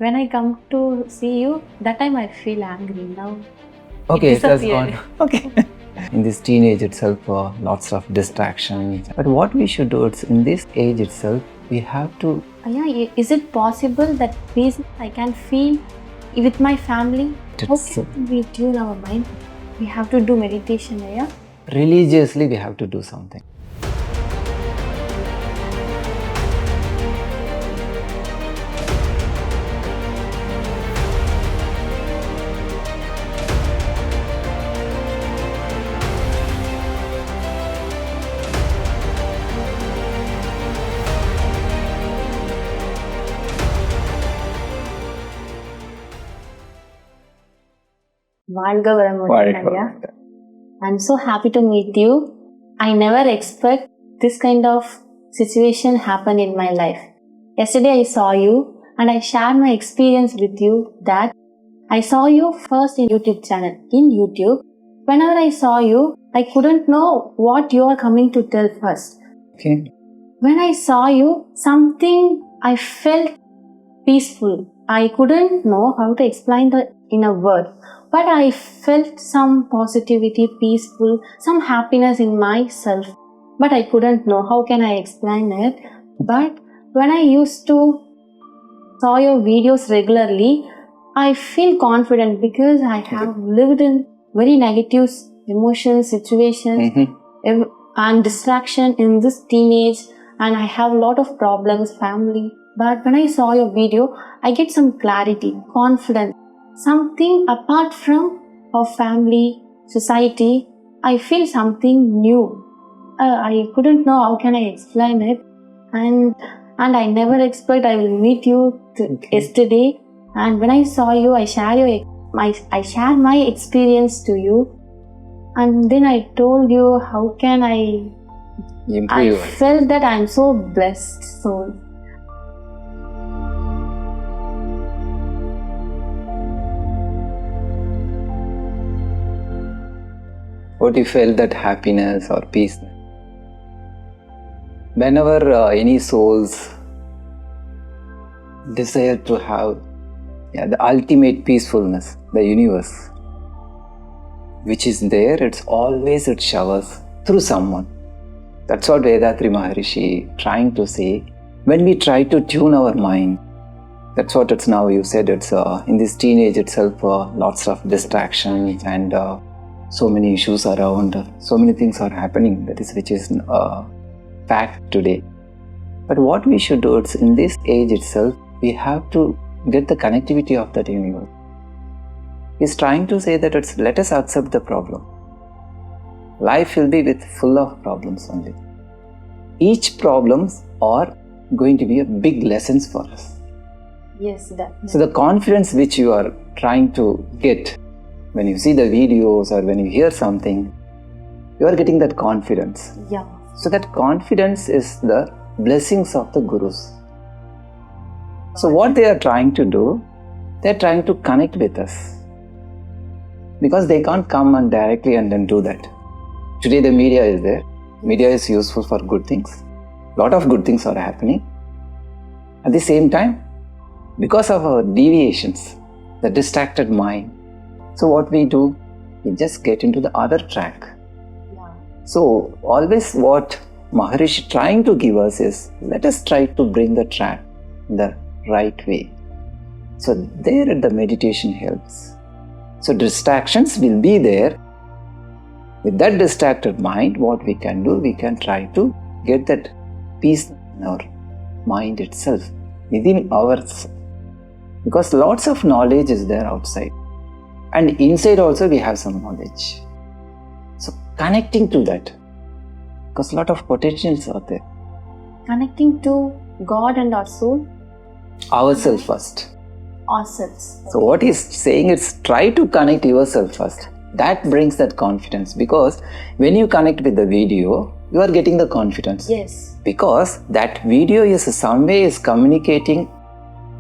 when I come to see you, that time I feel angry. Now Okay, it it has disappeared. gone. Okay. In this teenage itself, lots of distractions. But what we should do is in this age itself, we have to. Yeah, is it possible that peace I can feel with my family? How It's, can we tune our mind? We have to do meditation, yeah? religiously, we have to do something. வாழ்க வளமுடன் ஐயா. I'm so happy to meet you. I never expect this kind of situation happen in my life. Yesterday I saw you and I shared my experience with you that I saw you first in YouTube channel. In YouTube, whenever I saw you, I couldn't know what you are coming to tell first. Okay. When I saw you, something I felt peaceful. I couldn't know how to explain that in a word. But I felt some positivity, peaceful, some happiness in myself. But I couldn't know how can I explain it. But when I used to saw your videos regularly, I feel confident because I have lived in very negative emotions, situations, and distraction in this teenage, and I have a lot of problems, family. But when I saw your video, I get some clarity, confidence, something apart from our family, society. I feel something new. I couldn't know how can I explain it, and I never expect I will meet you yesterday. And when I saw you, I shared my experience to you, and then I told you how can I felt that I am so blessed soul. What you felt that happiness or peace? Whenever any souls desire to have the ultimate peacefulness, the universe, which is there, it showers through someone. That's what Vethathiri Maharishi trying to say. When we try to tune our mind, that's what it's now you said, it's in this teenage itself, lots of distractions and so many issues around, so many things are happening, which is fact today. But what we should do is in this age itself, we have to get the connectivity of that universe. He's trying to say that let us accept the problem. Life will be full of problems only. Each problems are going to be a big lessons for us. Yes, definitely. So the confidence which you are trying to get when you see the videos or when you hear something, you are getting that confidence. Yeah. So that confidence is the blessings of the gurus. So what they are trying to do, they are trying to connect with us. Because they can't come and directly and then do that. Today the media is there. Media is useful for good things. Lot of good things are happening. At the same time, because of our deviations, the distracted mind, so what we do, we just get into the other track. Yeah. So always what Maharishi trying to give us is, let us try to bring the track the right way. So there the meditation helps. So distractions will be there. With that distracted mind, what we can do, we can try to get that peace in our mind itself, within ours. Because lots of knowledge is there outside. And inside also we have some knowledge. So connecting to that, because a lot of potentials are there. Connecting to God and our soul? Ourselves first. Ourselves. So what he's saying is try to connect yourself first. That brings that confidence, because when you connect with the video, you are getting the confidence. Yes. Because that video is some way is communicating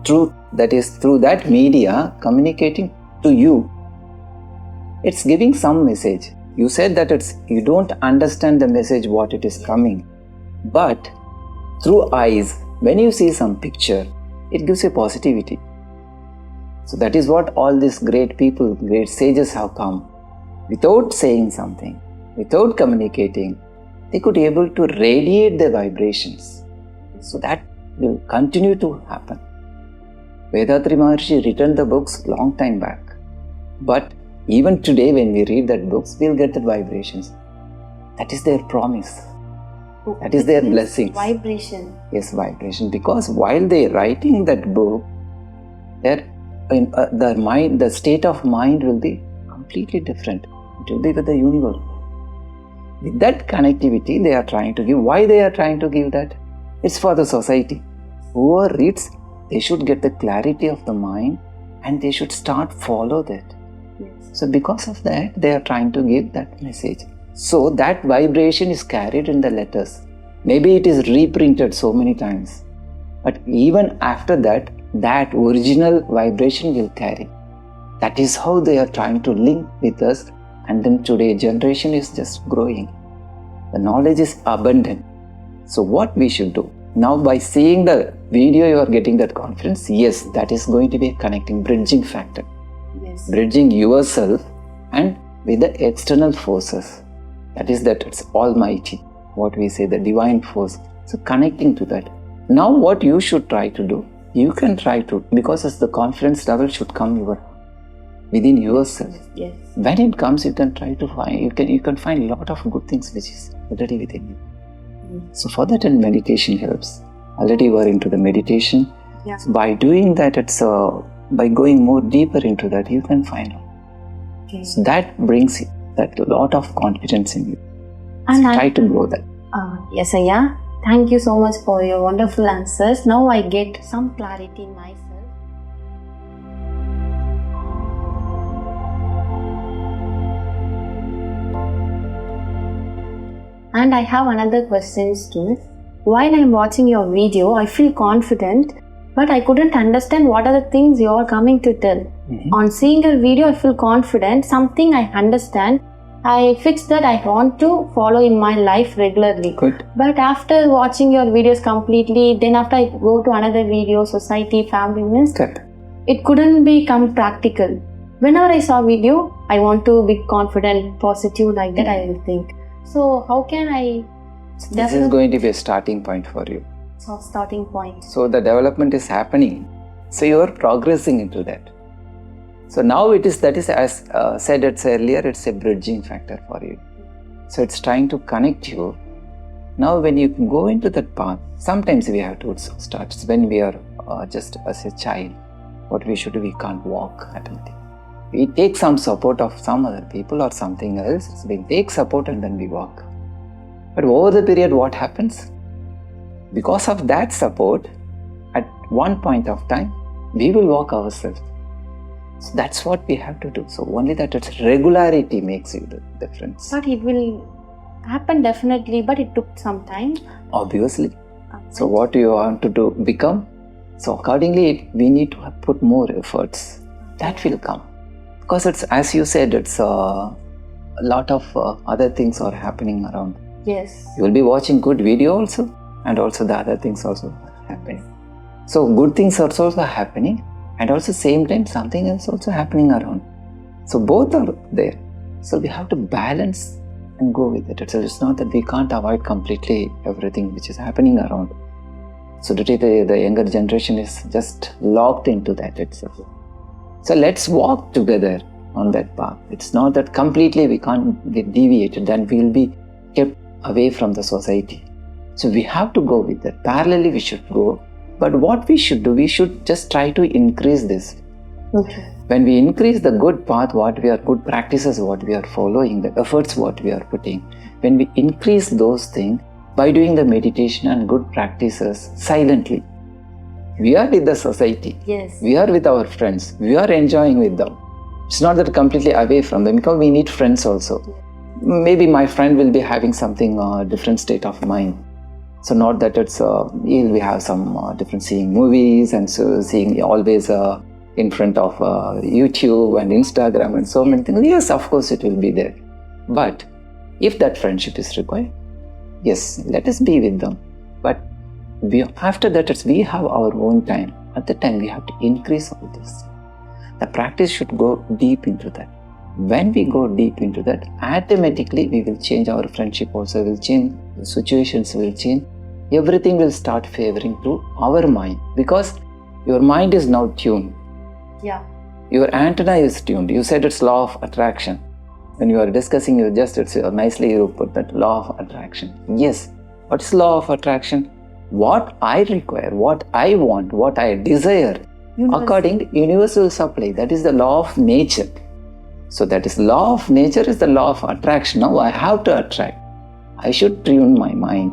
through that media, communicating to you. It's giving some message. You said that you don't understand the message what it is coming, but through eyes, when you see some picture, it gives you positivity. So that is what all these great people, great sages have come. Without saying something, without communicating, they could be able to radiate their vibrations. So that will continue to happen. Vedatri Maharshi written the books long time back. But even today when we read that books, we'll get the vibrations. That is their promise. That is their blessings. Vibration. Yes, vibration. Because while they are writing that book, the state of mind will be completely different. It will be with the universe. With that connectivity they are trying to give. Why they are trying to give that? It's for the society. Whoever reads, they should get the clarity of the mind and they should start follow that. Yes. So because of that, they are trying to give that message. So that vibration is carried in the letters. Maybe it is reprinted so many times. But even after that, that original vibration will carry. That is how they are trying to link with us. And then today, generation is just growing. The knowledge is abundant. So what we should do? Now by seeing the video, you are getting that confidence. Yes, that is going to be a connecting, bridging factor. Yes. Bridging yourself and with the external forces. That is that it's almighty. What we say, the divine force. So connecting to that. Now what you should try to do, you can try to, because as the confidence level should come within yourself. Yes. When it comes, you can try to find, you can find a lot of good things which is already within you. So for that, and meditation helps. Already you are into the meditation. Yeah. So by doing that, it's by going more deeper into that, you can find out. Okay. So that brings that lot of confidence in you. And So try to grow that. Yes, Ayya. Thank you so much for your wonderful answers. Now I get some clarity in myself. And I have another questions too. While I'm watching your video, I feel confident, but I couldn't understand what are the things you are coming to tell. Mhm. On seeing your video, I feel confident, something I understand. I fixed that I want to follow in my life regularly. Good. But after watching your videos completely, then after I go to another video, society, family, means Good. it couldn't become practical. Whenever I saw video, I want to be confident, positive, like that I will think. So how can I This is going to be a starting point for you. starting point? So the development is happening. So you are progressing into that. So now that is as said earlier, it's a bridging factor for you. So it's trying to connect you. Now when you go into that path, sometimes we have to start when we are just as a child. What we should do, we can't walk automatically. We take some support of some other people or something else. So we take support and then we walk. But over the period, what happens? Because of that support, at one point of time, we will walk ourselves. So that's what we have to do. So only that it's regularity makes you the difference. But it will happen definitely, but it took some time. Obviously. So what you want to do, become? So accordingly, we need to put more efforts. That will come. Because it's, as you said, it's a lot of other things are happening around. Yes. You will be watching good video also, and also the other things also happening. So good things are also happening, and also same time something else also happening around. So both are there. So we have to balance and go with it. It's not that we can't avoid completely everything which is happening around. So today the younger generation is just locked into that itself. So let's walk together on that path. It's not that completely we can't get deviated, then we will be kept away from the society. So we have to go with that. Parallelly we should go. But what we should do, we should just try to increase this. Okay. When we increase the good path, good practices, what we are following, the efforts what we are putting, when we increase those things by doing the meditation and good practices silently, we are with the society. Yes. We are with our friends. We are enjoying with them. It's not that completely away from them, because we need friends also. Maybe my friend will be having something different state of mind. So not that it's we have some different seeing movies and so seeing always in front of YouTube and Instagram and so many things. Yes, of course it will be there. But if that friendship is required, yes, let us be with them. But after that, we have our own time. At the time, we have to increase all this. The practice should go deep into that. When we go deep into that, automatically we will change our friendship also, will change, the situations will change. Everything will start favoring to our mind because your mind is now tuned. Yeah. Your antenna is tuned. You said it's law of attraction. When you are discussing, it's nicely you put that law of attraction. Yes. What is law of attraction? What I require, what I want, what I desire, according to universe will supply. That is the law of nature. So that is law of nature is the law of attraction. Now I have to attract. I should tune my mind.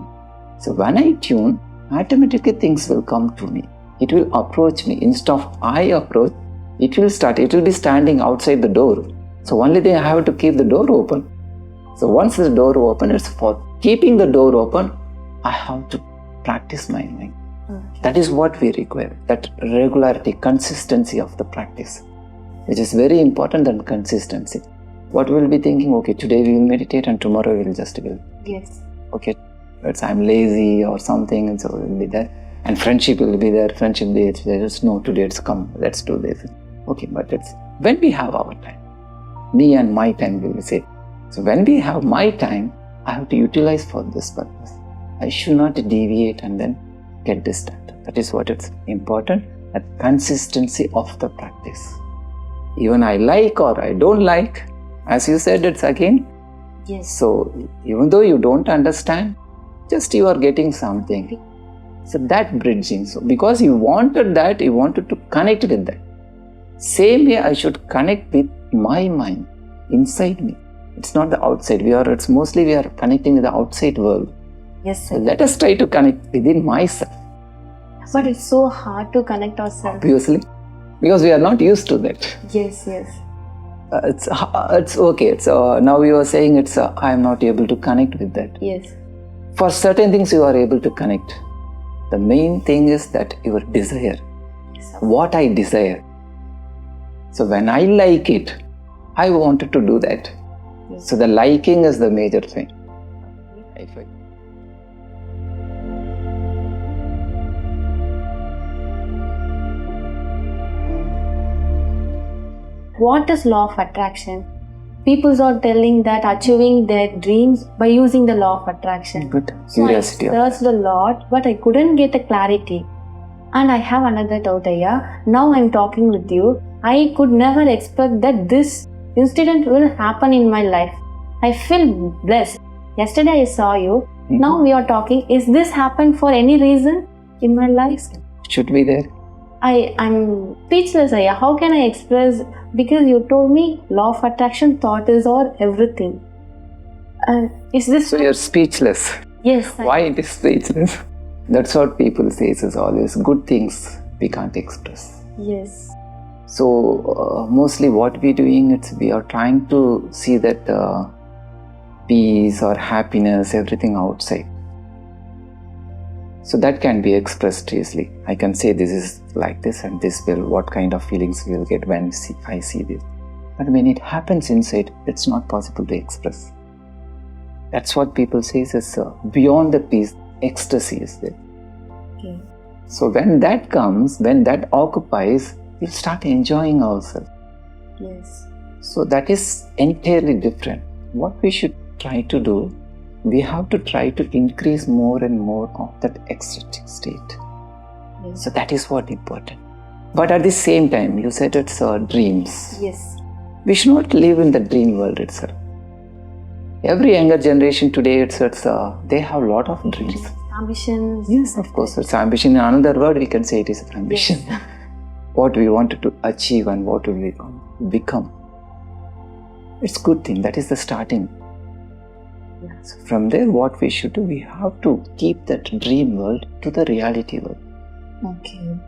So when I tune, automatically things will come to me. It will approach me. Instead of I approach, it will be standing outside the door. So only thing I have to keep the door open. So once the door open, it's for keeping the door open, I have to practice my mind. Okay. That is what we require. That regularity, consistency of the practice, which is very important than consistency. What we'll be thinking, okay, today we will meditate and tomorrow we will just will. Yes. Okay, I'm lazy or something, and so we'll be there. And friendship will be there, friendship day, just no, today it's come, let's do this. Okay, but it's when we have our time. Me and my time, we will say. So when we have my time, I have to utilize for this purpose. I should not deviate and then get distracted. That is what it's important, that consistency of the practice. Even I like or I don't like, as you said, it's again. Yes. So even though you don't understand, just you are getting something. So that bridging. So because you wanted that, you wanted to connect with that. Same way I should connect with my mind inside me. It's not the outside. It's mostly we are connecting with the outside world. Yes, So sir. let us try to connect within myself. But it's so hard to connect ourselves. Obviously, because we are not used to that. Yes, yes. It's okay. Now you are saying I am not able to connect with that. Yes. For certain things you are able to connect. The main thing is that your desire. Yes, sir. What I desire. So when I like it, I wanted to do that. Yes. So the liking is the major thing. What is law of attraction? People are telling that achieving their dreams by using the law of attraction. Good. So Curiosity. I searched a lot, but I couldn't get a clarity. And I have another doubt here. Now I'm talking with you. I could never expect that this incident will happen in my life. I feel blessed. Yesterday I saw you. Mhm. Now we are talking. Is this happened for any reason in my life? Should be there. I'm speechless. How can I express? Because you told me law of attraction, thought is or everything. Is this? So you're speechless. Yes. Why it is speechless? That's what people say is always good things we can't express. Yes. So mostly what we're doing, we are trying to see that peace or happiness, everything outside. So that can be expressed easily. I can say this is like this and what kind of feelings we will get when I see this. But when it happens inside, it's not possible to express. That's what people say is beyond the peace, ecstasy is there. Okay. So when that comes, when that occupies, we'll start enjoying ourselves. Yes. So that is entirely different. What we should try to do, we have to try to increase more and more of that ecstatic state. Yes. So that is what important. But at the same time, you said it's dreams. Yes. We should not live in the dream world itself. Every younger generation today, they have a lot of dreams. Ambitions. Yes, of course. It's ambition. In another word, we can say it is ambition. Yes. What we wanted to achieve and what will we become. It's a good thing. That is the starting. So from there, what we should do, we have to keep that dream world to the reality world. Okay.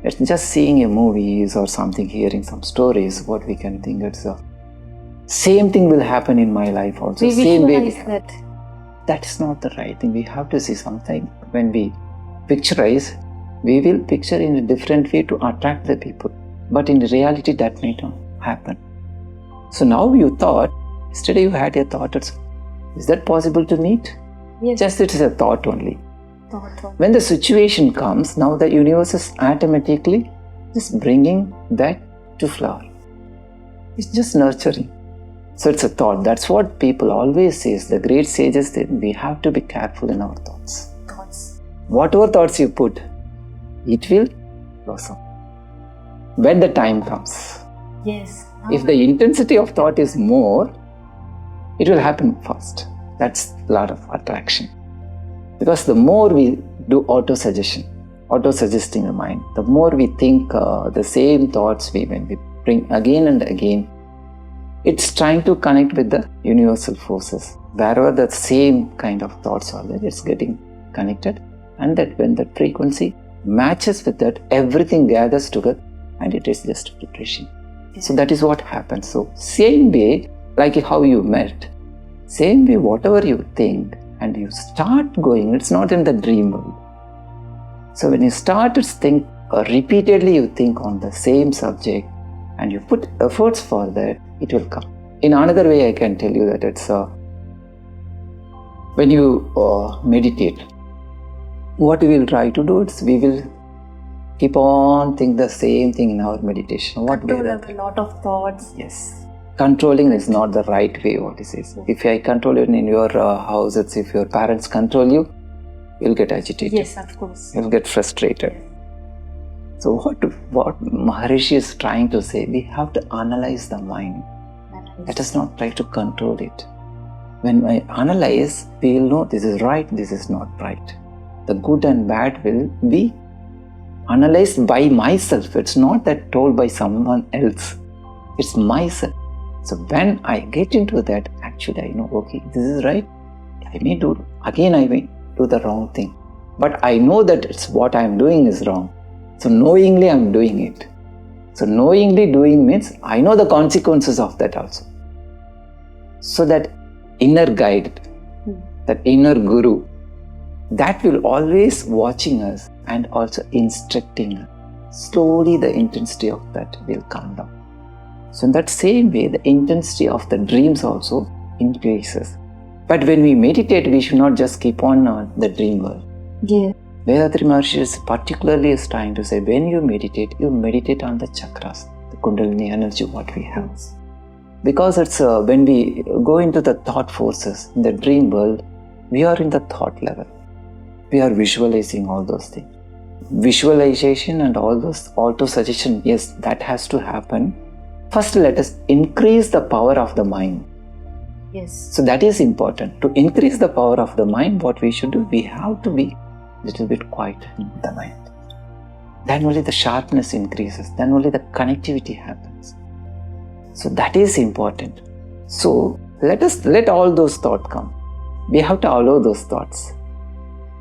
It's just seeing a movies or something, hearing some stories, what we can think same thing will happen in my life also. We Same way. visualize that. That is not the right thing. We have to see something. When we picturize, we will picture in a different way to attract the people. But in reality, that may not happen. So now you thought, yesterday you had a thought, is that possible to meet? Yes. Just it is a thought only. Thought. When the situation comes, now the universe is automatically just bringing that to flower. It's just nurturing. So it's a thought. That's what people always say. The great sages say we have to be careful in our thoughts. Whatever thoughts you put, it will blossom when the time comes. Yes. If the intensity of thought is more, it will happen fast. That's a lot of attraction. Because the more we do auto-suggesting the mind, the more we think the same thoughts when we bring again and again, it's trying to connect with the universal forces. Wherever the same kind of thoughts are there, it's getting connected. And that when the frequency matches with that, everything gathers together and it is just vibration. So that is what happens. So same way, like how you met, same way whatever you think and you start going, it's not in the dream world. So when you start to think, repeatedly you think on the same subject and you put efforts for that, it will come. In another way I can tell you that it's when you meditate, what we will try to do is we will keep on think the same thing in our meditation. What way that? A lot of thoughts. Yes. Controlling is not the right way, what it says. If I control you in your house, it's if your parents control you, you'll get agitated. Yes, of course. You'll get frustrated. So what Maharishi is trying to say, we have to analyze the mind. Let us not try to control it. When I analyze, we will know this is right, this is not right. The good and bad will be analyzed by myself. It's not that told by someone else. It's myself. So when I get into that, actually I know, okay, this is right. I may do the wrong thing. But I know that it's what I am doing is wrong. So knowingly I am doing it. So knowingly doing means I know the consequences of that also. So that inner guide, that inner guru, that will always watching us and also instructing us. Slowly the intensity of that will come down. So in that same way, the intensity of the dreams also increases. But when we meditate, we should not just keep on the dream world. Yeah. Vedatri Maharshi is particularly trying to say, when you meditate on the chakras, the Kundalini energy, what we have. Because it's when we go into the thought forces in the dream world, we are in the thought level. We are visualizing all those things. Visualization and all those auto-suggestion, yes, that has to happen. First, let us increase the power of the mind. Yes. So that is important. To increase the power of the mind, what we should do, we have to be a little bit quiet in the mind. Then only the sharpness increases. Then only the connectivity happens. So that is important. So let all those thoughts come. We have to allow those thoughts.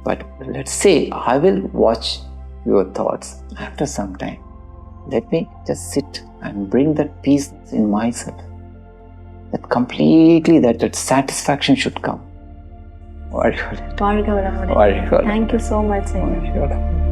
But let's say I will watch your thoughts after some time. Let me just sit and bring that peace in myself. That completely, that satisfaction should come. Thank you so much, sir.